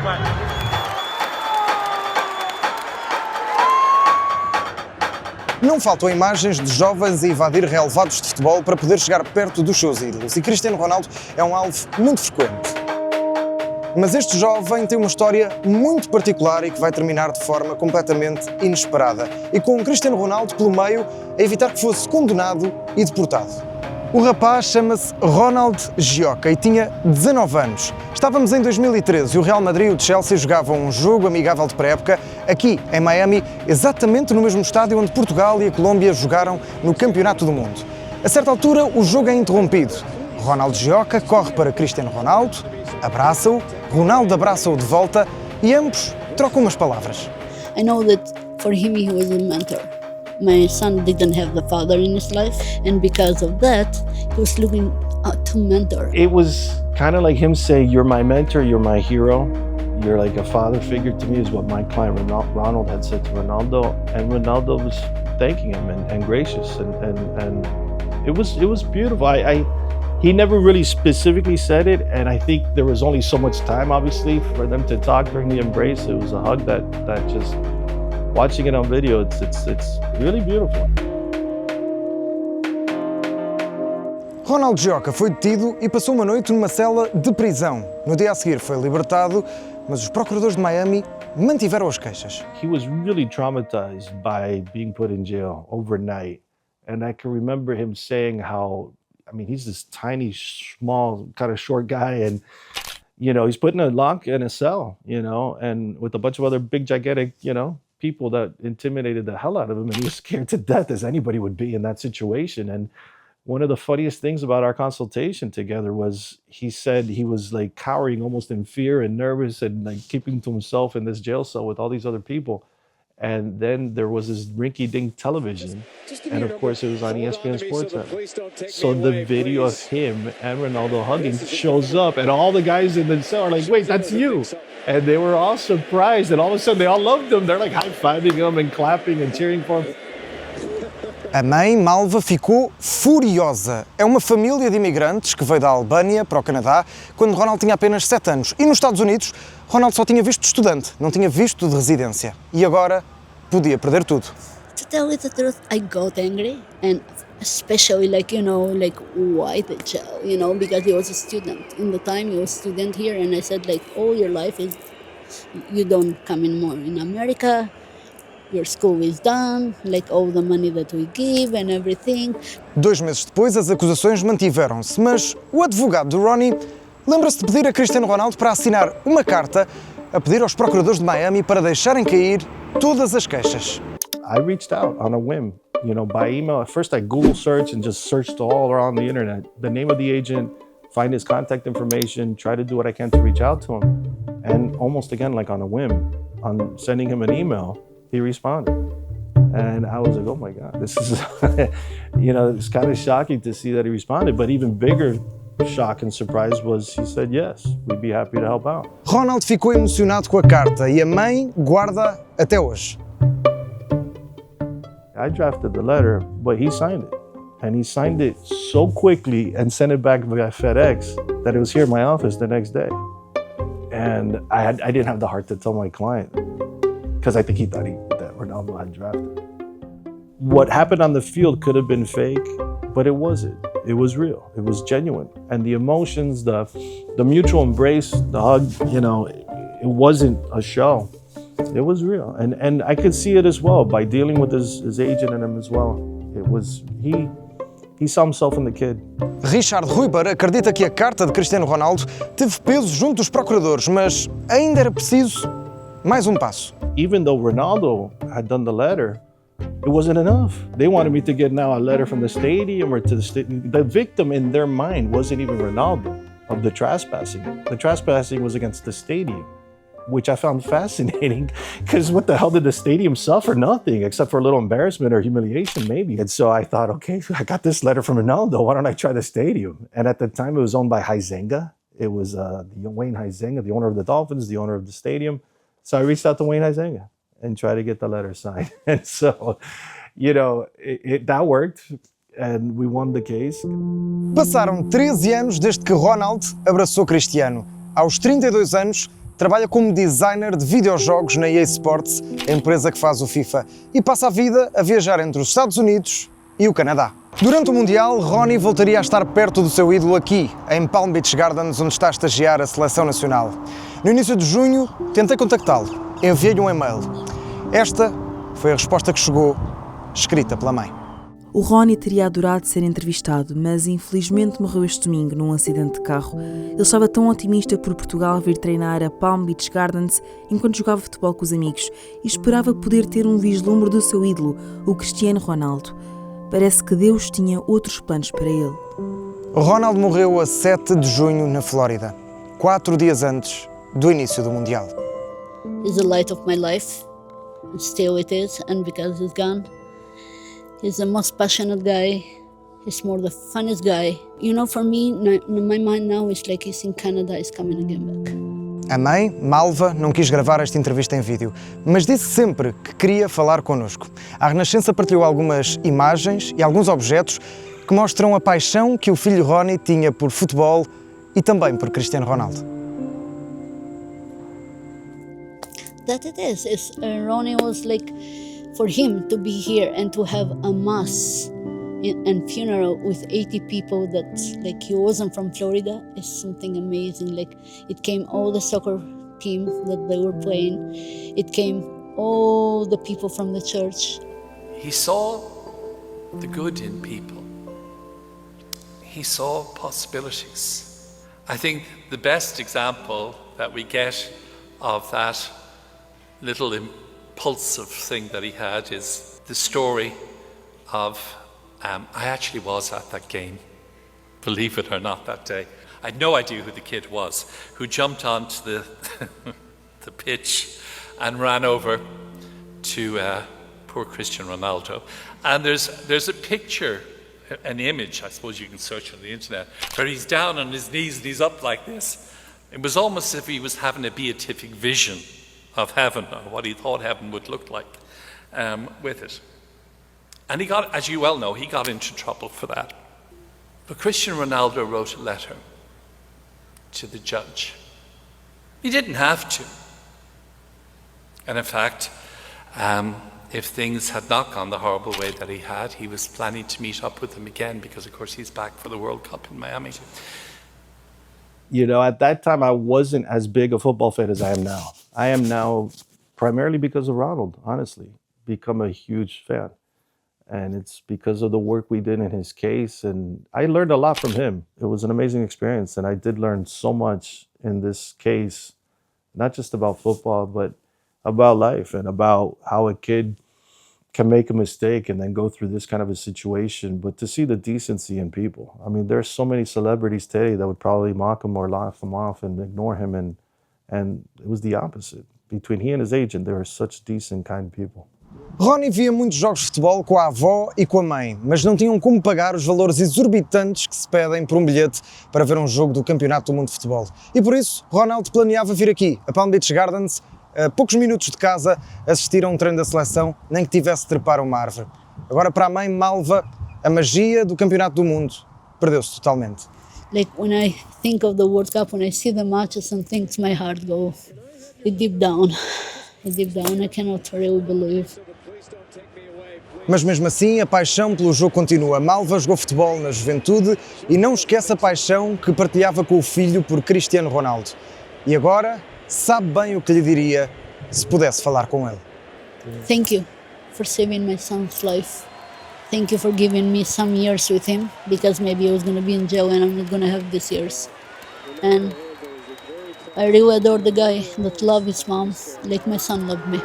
vai. Não faltam imagens de jovens a invadir relevados de futebol para poder chegar perto dos seus ídolos, e Cristiano Ronaldo é um alvo muito frequente. Mas este jovem tem uma história muito particular e que vai terminar de forma completamente inesperada, e com Cristiano Ronaldo pelo meio a evitar que fosse condenado e deportado. O rapaz chama-se Ronald Gjoka e tinha 19 anos. Estávamos em 2013 e o Real Madrid e o Chelsea jogavam um jogo amigável de pré-época aqui em Miami, exatamente no mesmo estádio onde Portugal e a Colômbia jogaram no Campeonato do Mundo. A certa altura o jogo é interrompido. Ronald Gjoka corre para Cristiano Ronaldo, abraça-o, Ronaldo abraça-o de volta e ambos trocam umas palavras. I know that for him he was a mentor. My son didn't have the father in his life, and because of that, he was looking to mentor. It was kind of like him saying, "You're my mentor, you're my hero, you're like a father figure to me," is what my client Ronald had said to Ronaldo, and Ronaldo was thanking him and gracious, and it was beautiful. He never really specifically said it, and I think there was only so much time, obviously, for them to talk during the embrace. It was a hug that just, watching it on video, it's really beautiful. Ronald Gjoka foi detido e passou uma noite numa cela de prisão. No dia a seguir foi libertado, mas os procuradores de Miami mantiveram as queixas. He was really traumatized by being put in jail overnight, and I can remember him saying how, I mean, he's this tiny, small, kind of short guy, and he's put in a lock in a cell, and with a bunch of other big, gigantic, people that intimidated the hell out of him, and he was scared to death, as anybody would be in that situation. And one of the funniest things about our consultation together was he said he was like cowering almost in fear and nervous and like keeping to himself in this jail cell with all these other people. And then there was this rinky-dink television, and of course it was on ESPN Sports Center. So the video of him and Ronaldo hugging shows up, and all the guys in the cell are like, "Wait, that's you!" And they were all surprised, and all of a sudden they all loved him. They're like high-fiving him and clapping and cheering for him. A mãe, Malva, ficou furiosa. É uma família de imigrantes que veio da Albânia para o Canadá quando Ronald tinha apenas 7 anos. E nos Estados Unidos, Ronald só tinha visto de estudante, não tinha visto de residência. E agora podia perder tudo. To tell you the truth, I got angry, and especially like why the jail, because he was a student. In the time he was a student here, and I said like, oh, your life is, you don't come in more in America. Your school is done, like all the money that we give and everything. 2 meses depois, as acusações mantiveram-se, mas o advogado de Ronnie lembra-se de pedir a Cristiano Ronaldo para assinar uma carta a pedir aos procuradores de Miami para deixarem cair todas as queixas. I reached out on a whim, by email. At first I Google searched and just searched all around the internet, the name of the agent, find his contact information, try to do what I can to reach out to him. And almost again, like on a whim, on sending him an email, he responded. And I was like, oh my God, this is, it's kind of shocking to see that he responded. But even bigger shock and surprise was he said, yes, we'd be happy to help out. Ronald ficou emocionado com a carta e a mãe guarda até hoje. I drafted the letter, but he signed it. And he signed it so quickly and sent it back via FedEx that it was here in my office the next day. And I didn't have the heart to tell my client, because I think he thought that Ronaldo had drafted. What happened on the field could have been fake, but it wasn't. It was real. It was genuine. And the emotions, the mutual embrace, the hug, it wasn't a show. It was real. And I could see it as well by dealing with his agent and him as well. It was, he saw himself in the kid. Richard Ruiber acredita que a carta de Cristiano Ronaldo teve peso junto dos procuradores, mas ainda era preciso mais um passo. Even though Ronaldo had done the letter, it wasn't enough. They wanted me to get now a letter from the stadium or to the stadium. The victim in their mind wasn't even Ronaldo of the trespassing. The trespassing was against the stadium, which I found fascinating, because what the hell did the stadium suffer? Nothing, except for a little embarrassment or humiliation, maybe. And so I thought, okay, I got this letter from Ronaldo. Why don't I try the stadium? And at the time, it was owned by Huizenga. It was Wayne Huizenga, the owner of the Dolphins, the owner of the stadium. So I reached out to Wayne Huizenga and tried to get the letter signed. And so, that worked. And we won the case. Passaram 13 anos desde que Ronald abraçou Cristiano. Aos 32 anos, trabalha como designer de videojogos na EA Sports, a empresa que faz o FIFA, e passa a vida a viajar entre os Estados Unidos e o Canadá. Durante o Mundial, Ronnie voltaria a estar perto do seu ídolo aqui, em Palm Beach Gardens, onde está a estagiar a seleção nacional. No início de junho, tentei contactá-lo, enviei-lhe um e-mail. Esta foi a resposta que chegou, escrita pela mãe. O Ronnie teria adorado ser entrevistado, mas infelizmente morreu este domingo num acidente de carro. Ele estava tão otimista por Portugal vir treinar a Palm Beach Gardens enquanto jogava futebol com os amigos e esperava poder ter um vislumbre do seu ídolo, o Cristiano Ronaldo. Parece que Deus tinha outros planos para ele. O Ronald morreu a 7 de junho na Flórida, 4 dias antes do início do Mundial. He's the light of my life, and still it is, and because he's gone, he's the most passionate guy, he's more the funniest guy. You know, for me, my mind now is like he's in Canada, he's coming again back. A mãe, Malva, não quis gravar esta entrevista em vídeo, mas disse sempre que queria falar connosco. A Renascença partilhou algumas imagens e alguns objetos que mostram a paixão que o filho Ronnie tinha por futebol e também por Cristiano Ronaldo. That it is. Ronnie was like, for him to be here and to have a mass and funeral with 80 people that like he wasn't from Florida is something amazing. Like it came all the soccer team that they were playing. It came all the people from the church. He saw the good in people. He saw possibilities. I think the best example that we get of that little impulsive thing that he had is the story of I actually was at that game, believe it or not, that day. I had no idea who the kid was who jumped onto the the pitch and ran over to poor Cristiano Ronaldo. And there's a picture, an image, I suppose you can search on the internet, where he's down on his knees and he's up like this. It was almost as if he was having a beatific vision of heaven, or what he thought heaven would look like with it. And he got, as you well know, he got into trouble for that. But Cristiano Ronaldo wrote a letter to the judge. He didn't have to. And in fact, if things had not gone the horrible way that he had, he was planning to meet up with them again because, of course, he's back for the World Cup in Miami. You know, at that time, I wasn't as big a football fan as I am now. I am now primarily because of Ronald, honestly, become a huge fan. And it's because of the work we did in his case. And I learned a lot from him. It was an amazing experience. And I did learn so much in this case, not just about football, but about life and about how a kid can make a mistake and then go through this kind of a situation. But to see the decency in people. I mean, there's so many celebrities today that would probably mock him or laugh him off and ignore him. And it was the opposite. Between he and his agent, they were such decent, kind people. Ronnie via muitos jogos de futebol com a avó e com a mãe, mas não tinham como pagar os valores exorbitantes que se pedem por um bilhete para ver um jogo do Campeonato do Mundo de Futebol. E por isso, Ronald planeava vir aqui, a Palm Beach Gardens, a poucos minutos de casa, assistir a um treino da seleção, nem que tivesse de trepar uma árvore. Agora, para a mãe Malva, a magia do Campeonato do Mundo perdeu-se totalmente. Like when I think of the World Cup, when I see the matches and things, my heart goes deep down. Deep down, I cannot really believe. Mas mesmo assim, a paixão pelo jogo continua. Malva jogou futebol na juventude e não esquece a paixão que partilhava com o filho por Cristiano Ronaldo. E agora sabe bem o que lhe diria se pudesse falar com ele. Thank you for saving my son's life. Thank you for giving me some years with him, because maybe I was going to be in jail and I'm not going to have these years. And I really adore the guy that loved his mom like my son loved me.